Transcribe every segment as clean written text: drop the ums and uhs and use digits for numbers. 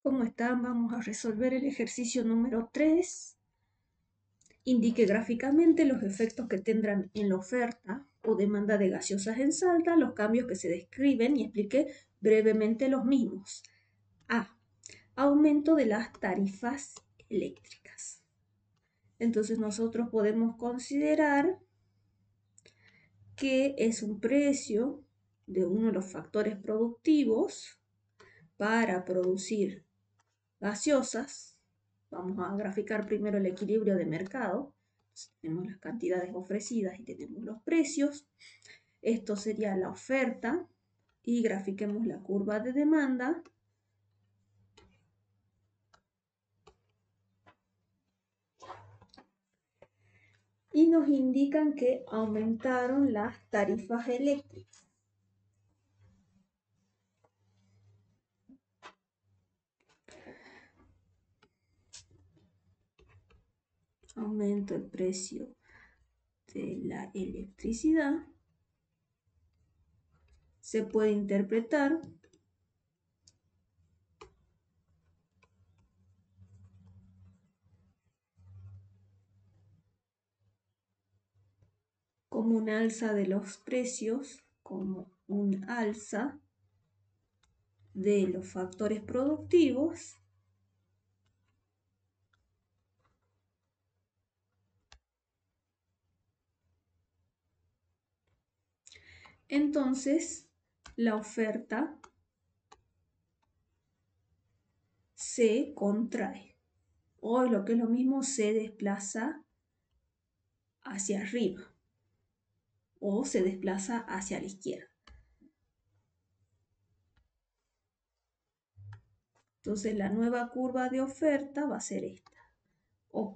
¿Cómo están? Vamos a resolver el ejercicio número 3. Indique gráficamente los efectos que tendrán en la oferta o demanda de gaseosas en Salta, los cambios que se describen y explique brevemente los mismos. A. Aumento de las tarifas eléctricas. Entonces nosotros podemos considerar que es un precio de uno de los factores productivos para producir gaseosas. Vamos a graficar primero el equilibrio de mercado. Tenemos las cantidades ofrecidas y tenemos los precios. Esto sería la oferta y grafiquemos la curva de demanda. Y nos indican que aumentaron las tarifas eléctricas. Aumento el precio de la electricidad. Se puede interpretar como un alza de los precios, como un alza de los factores productivos entonces la oferta se contrae o lo que es lo mismo se desplaza hacia arriba o se desplaza hacia la izquierda. Entonces la nueva curva de oferta va a ser esta, O'.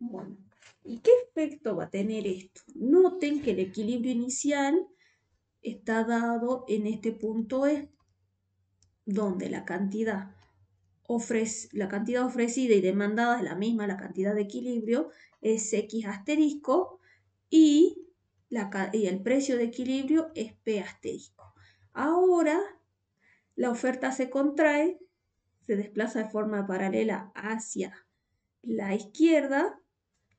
Bueno, ¿y qué efecto va a tener esto? Noten que el equilibrio inicial está dado en este punto E, donde la cantidad ofrecida y demandada es la misma, la cantidad de equilibrio es X asterisco y el precio de equilibrio es P asterisco. Ahora la oferta se contrae, se desplaza de forma paralela hacia la izquierda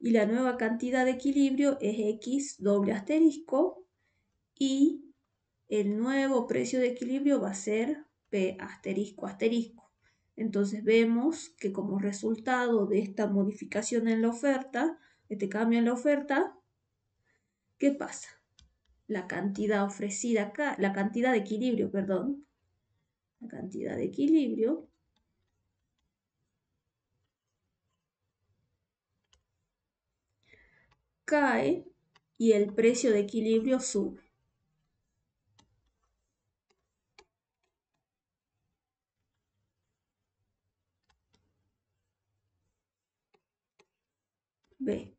y la nueva cantidad de equilibrio es X doble asterisco y el nuevo precio de equilibrio va a ser P asterisco asterisco. Entonces vemos que como resultado de esta modificación en la oferta, este cambio en la oferta, ¿qué pasa? La cantidad ofrecida acá, la cantidad de equilibrio, perdón, la cantidad de equilibrio cae y el precio de equilibrio sube. B.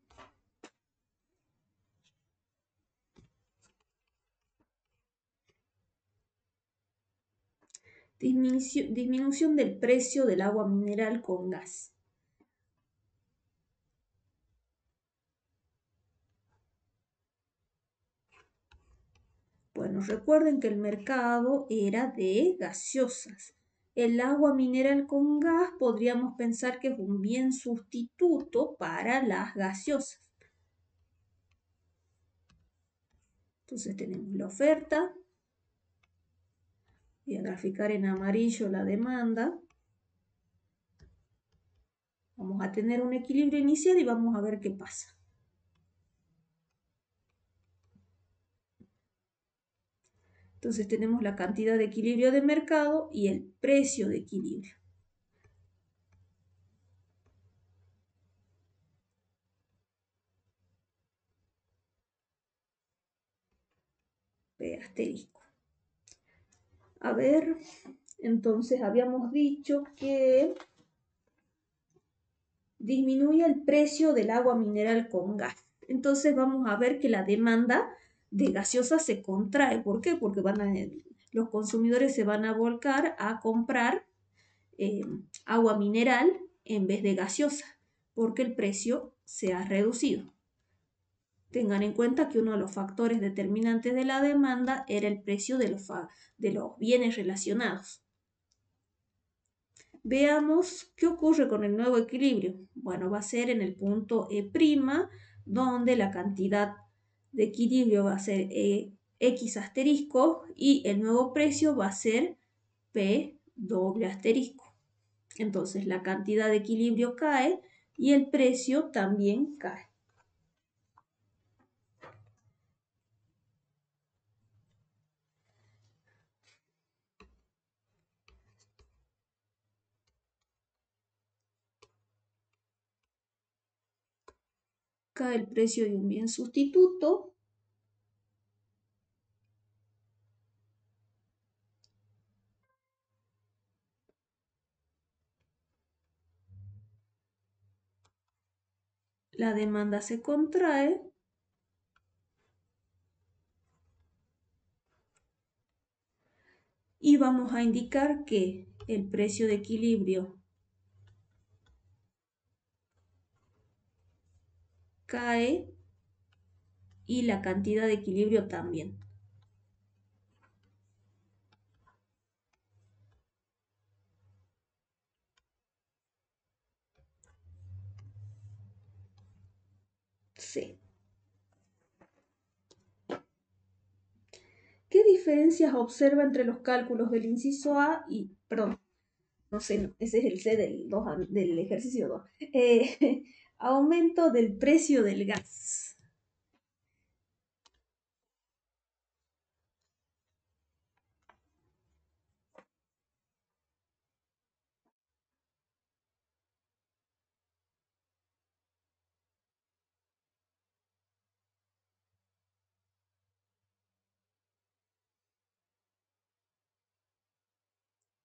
Disminución del precio del agua mineral con gas. Bueno, recuerden que el mercado era de gaseosas. El agua mineral con gas podríamos pensar que es un bien sustituto para las gaseosas. Entonces tenemos la oferta. Voy a graficar en amarillo la demanda. Vamos a tener un equilibrio inicial y vamos a ver qué pasa. Entonces tenemos la cantidad de equilibrio de mercado y el precio de equilibrio. P asterisco. A ver, entonces habíamos dicho que disminuye el precio del agua mineral con gas. Entonces vamos a ver que la demanda de gaseosa se contrae. ¿Por qué? Porque los consumidores se van a volcar a comprar agua mineral en vez de gaseosa, porque el precio se ha reducido. Tengan en cuenta que uno de los factores determinantes de la demanda era el precio de los bienes relacionados. Veamos qué ocurre con el nuevo equilibrio. Bueno, va a ser en el punto E', donde la cantidad de equilibrio va a ser X asterisco y el nuevo precio va a ser P doble asterisco. Entonces la cantidad de equilibrio cae y el precio también cae. Cae el precio de un bien sustituto. La demanda se contrae. Y vamos a indicar que el precio de equilibrio cae y la cantidad de equilibrio también. C. ¿Qué diferencias observa entre los cálculos del inciso A y, perdón, no sé, ese es el C del ejercicio 2. Aumento del precio del gas.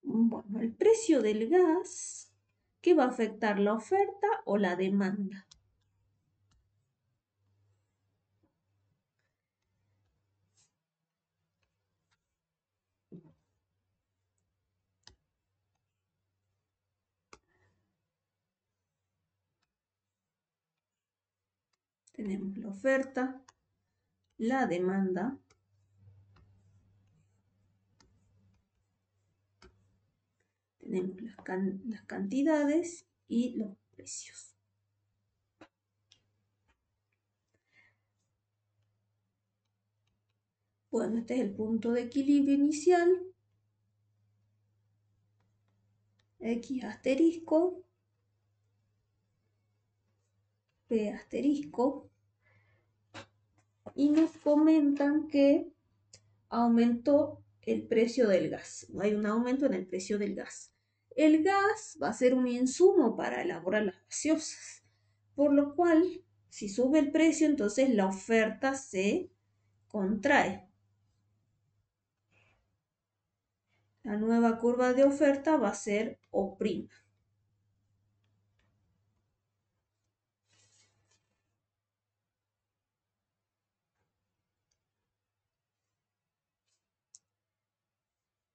Bueno, el precio del gas, ¿qué va a afectar? ¿La oferta o la demanda? Tenemos la oferta, la demanda, tenemos las cantidades y los precios. Bueno, este es el punto de equilibrio inicial. X asterisco, P asterisco. Y nos comentan que aumentó el precio del gas. Hay un aumento en el precio del gas. El gas va a ser un insumo para elaborar las gaseosas, por lo cual, si sube el precio, entonces la oferta se contrae. La nueva curva de oferta va a ser O'.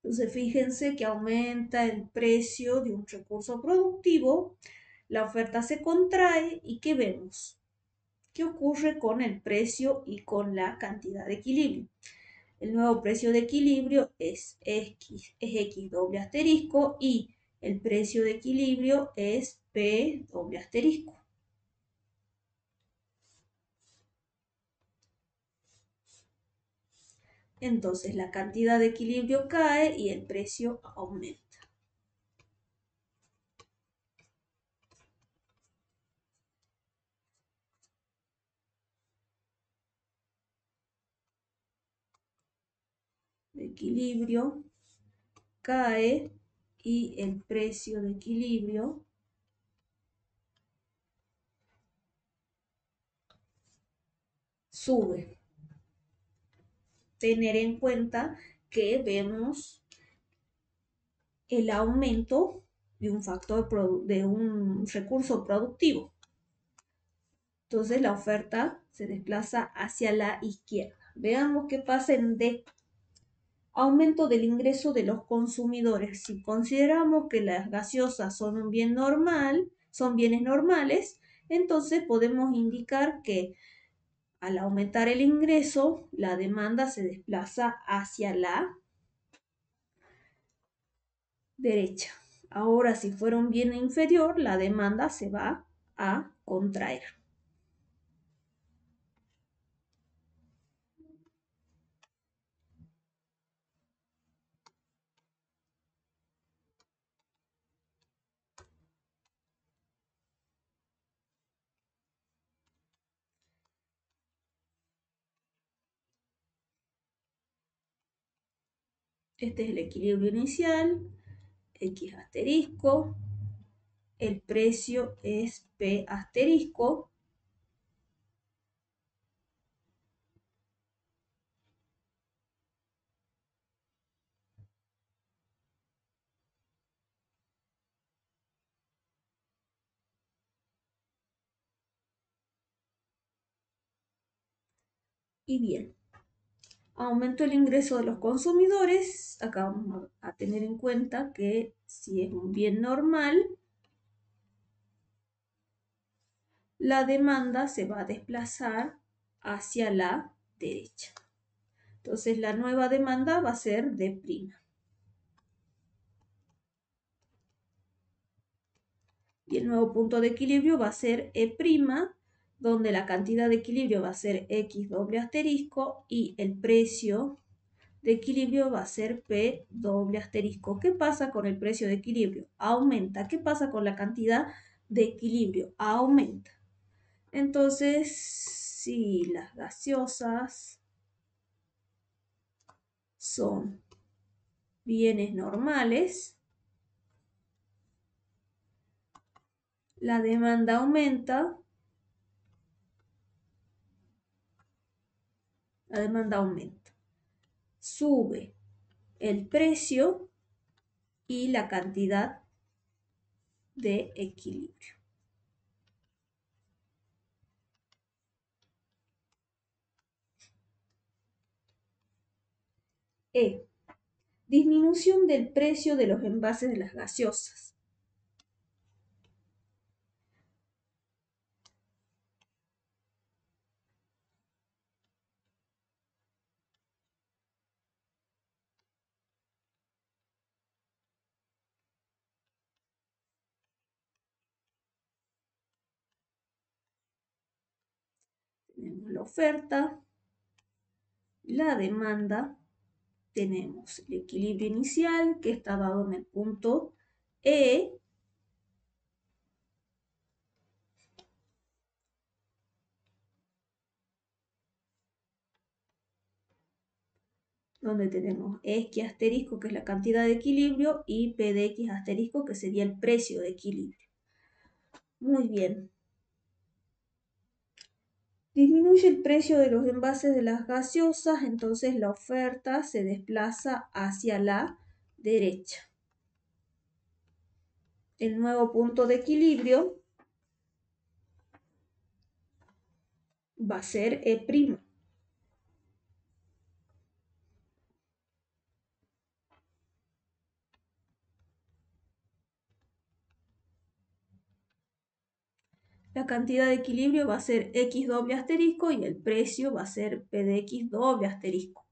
Entonces, fíjense que aumenta el precio de un recurso productivo, la oferta se contrae y ¿qué vemos? ¿Qué ocurre con el precio y con la cantidad de equilibrio? El nuevo precio de equilibrio es X doble asterisco y el precio de equilibrio es P doble asterisco. Entonces la cantidad de equilibrio cae y el precio aumenta. El equilibrio cae y el precio de equilibrio sube. Tener en cuenta que vemos el aumento de un de un recurso productivo. Entonces la oferta se desplaza hacia la izquierda. Veamos qué pasa en D. Aumento del ingreso de los consumidores. Si consideramos que las gaseosas son un bien normal, son bienes normales, entonces podemos indicar que al aumentar el ingreso, la demanda se desplaza hacia la derecha. Ahora, si fuera un bien inferior, la demanda se va a contraer. Este es el equilibrio inicial, X asterisco, el precio es P asterisco, y bien. Aumento el ingreso de los consumidores. Acá vamos a tener en cuenta que si es un bien normal, la demanda se va a desplazar hacia la derecha. Entonces la nueva demanda va a ser D'. Y el nuevo punto de equilibrio va a ser E', donde la cantidad de equilibrio va a ser X doble asterisco y el precio de equilibrio va a ser P doble asterisco. ¿Qué pasa con el precio de equilibrio? Aumenta. ¿Qué pasa con la cantidad de equilibrio? Aumenta. Entonces, si las gaseosas son bienes normales, la demanda aumenta, sube el precio y la cantidad de equilibrio. E. Disminución del precio de los envases de las gaseosas. Tenemos la oferta, la demanda, tenemos el equilibrio inicial que está dado en el punto E, donde tenemos X asterisco, que es la cantidad de equilibrio, y P de X asterisco, que sería el precio de equilibrio. Muy bien. Disminuye el precio de los envases de las gaseosas, entonces la oferta se desplaza hacia la derecha. El nuevo punto de equilibrio va a ser E'. La cantidad de equilibrio va a ser X doble asterisco y el precio va a ser P de X doble asterisco.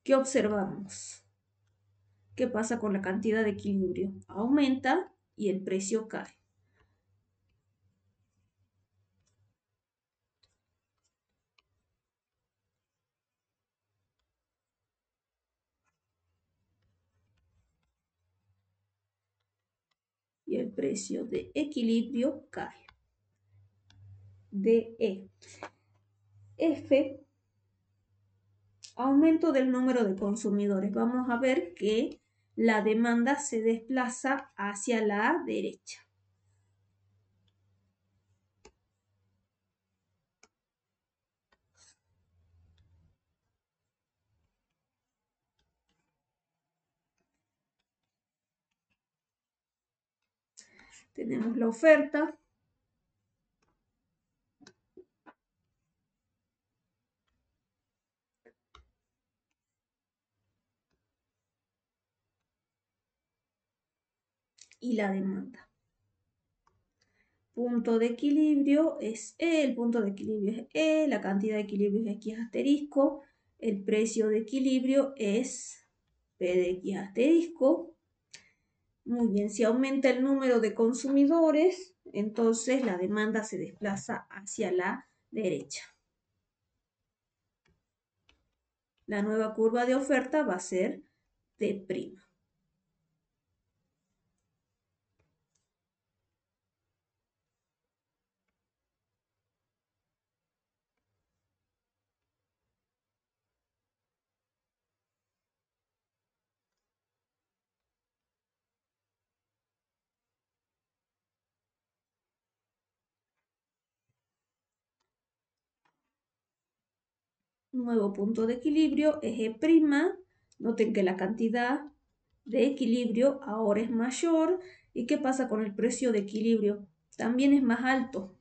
¿Qué observamos? ¿Qué pasa con la cantidad de equilibrio? Aumenta y el precio cae. Y el precio de equilibrio cae. DE. F. Aumento del número de consumidores. Vamos a ver que la demanda se desplaza hacia la derecha. Tenemos la oferta, y la demanda. Punto de equilibrio es E, el punto de equilibrio es E, la cantidad de equilibrio es X asterisco, el precio de equilibrio es P de X asterisco. Muy bien, si aumenta el número de consumidores, entonces la demanda se desplaza hacia la derecha. La nueva curva de oferta va a ser D'. Nuevo punto de equilibrio es E'. Noten que la cantidad de equilibrio ahora es mayor. ¿Y qué pasa con el precio de equilibrio? También es más alto.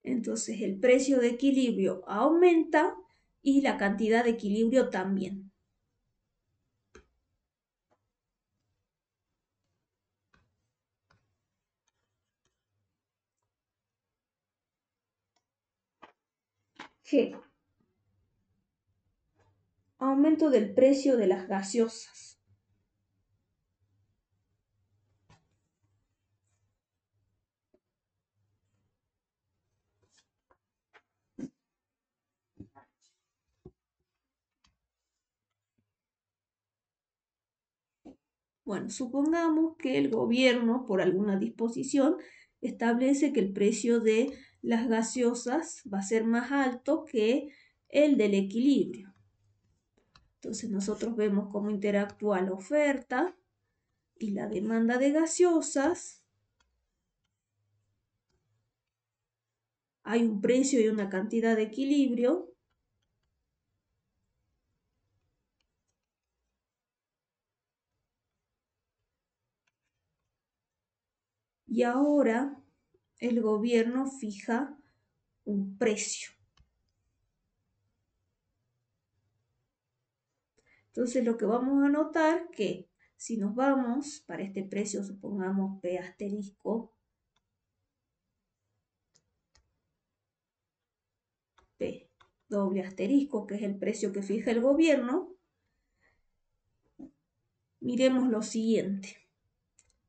Entonces el precio de equilibrio aumenta y la cantidad de equilibrio también. G. Aumento del precio de las gaseosas. Bueno, supongamos que el gobierno, por alguna disposición, establece que el precio de las gaseosas va a ser más alto que el del equilibrio. Entonces nosotros vemos cómo interactúa la oferta y la demanda de gaseosas. Hay un precio y una cantidad de equilibrio. Y ahora el gobierno fija un precio. Entonces lo que vamos a notar que si nos vamos para este precio, supongamos P asterisco, P doble asterisco, que es el precio que fija el gobierno, miremos lo siguiente.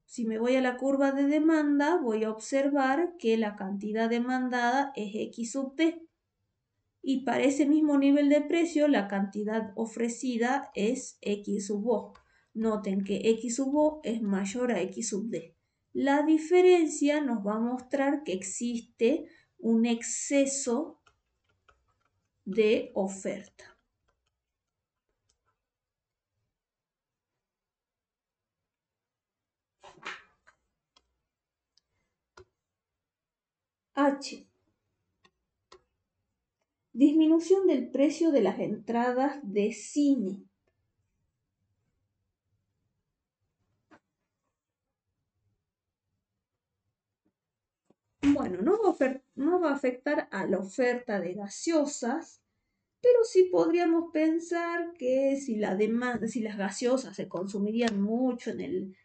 Si me voy a la curva de demanda, voy a observar que la cantidad demandada es X sub D. Y para ese mismo nivel de precio, la cantidad ofrecida es X sub O. Noten que X sub O es mayor a X sub D. La diferencia nos va a mostrar que existe un exceso de oferta. H. Disminución del precio de las entradas de cine. Bueno, no va a afectar a la oferta de gaseosas, pero sí podríamos pensar que si las gaseosas se consumirían mucho en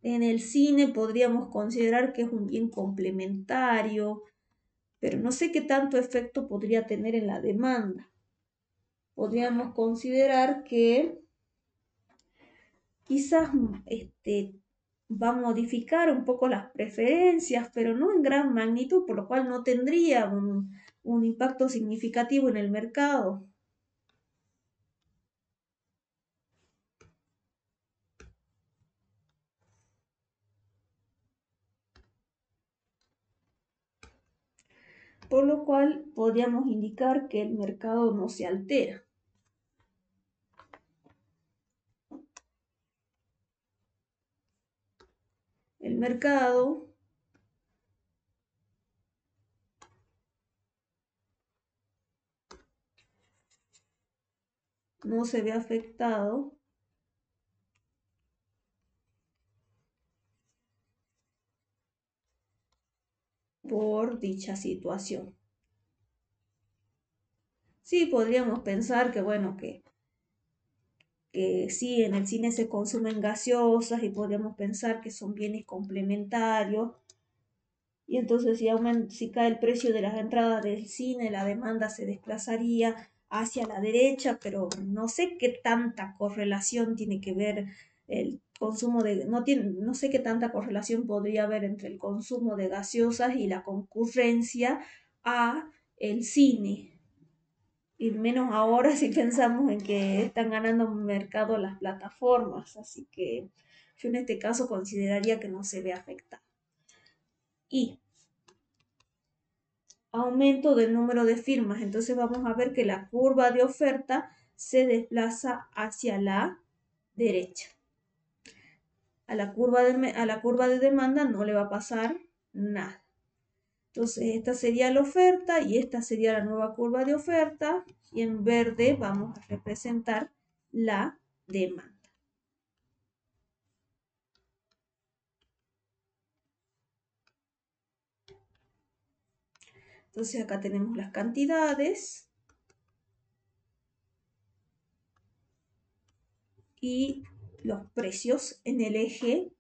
el cine, podríamos considerar que es un bien complementario, pero no sé qué tanto efecto podría tener en la demanda. Podríamos considerar que quizás va a modificar un poco las preferencias, pero no en gran magnitud, por lo cual no tendría un impacto significativo en el mercado. Por lo cual podríamos indicar que el mercado no se altera. El mercado no se ve afectado por dicha situación. Sí, podríamos pensar que, bueno, que sí, en el cine se consumen gaseosas y podríamos pensar que son bienes complementarios. Y entonces si cae el precio de las entradas del cine, la demanda se desplazaría hacia la derecha, pero no sé qué tanta correlación tiene que ver el consumo de, no sé qué tanta correlación podría haber entre el consumo de gaseosas y la concurrencia a el cine. Y menos ahora si pensamos en que están ganando mercado las plataformas. Así que yo en este caso consideraría que no se ve afectado. Y aumento del número de firmas. Entonces vamos a ver que la curva de oferta se desplaza hacia la derecha. A la curva de demanda no le va a pasar nada. Entonces esta sería la oferta y esta sería la nueva curva de oferta y en verde vamos a representar la demanda. Entonces acá tenemos las cantidades y los precios en el eje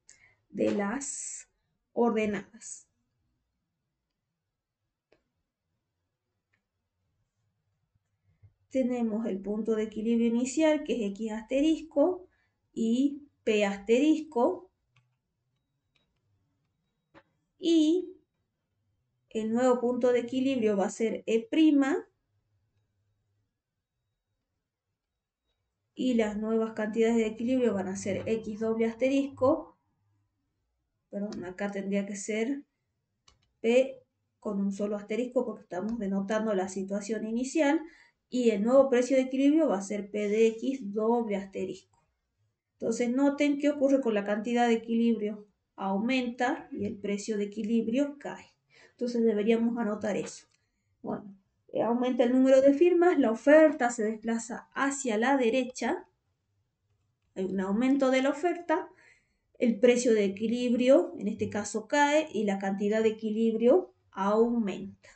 de las ordenadas. Tenemos el punto de equilibrio inicial, que es X asterisco, y P asterisco, y el nuevo punto de equilibrio va a ser E', y las nuevas cantidades de equilibrio van a ser X doble asterisco, perdón, acá tendría que ser P con un solo asterisco porque estamos denotando la situación inicial, y el nuevo precio de equilibrio va a ser P de X doble asterisco. Entonces noten qué ocurre con la cantidad de equilibrio. Aumenta y el precio de equilibrio cae. Entonces deberíamos anotar eso. Bueno, aumenta el número de firmas, la oferta se desplaza hacia la derecha. Hay un aumento de la oferta, el precio de equilibrio en este caso cae y la cantidad de equilibrio aumenta.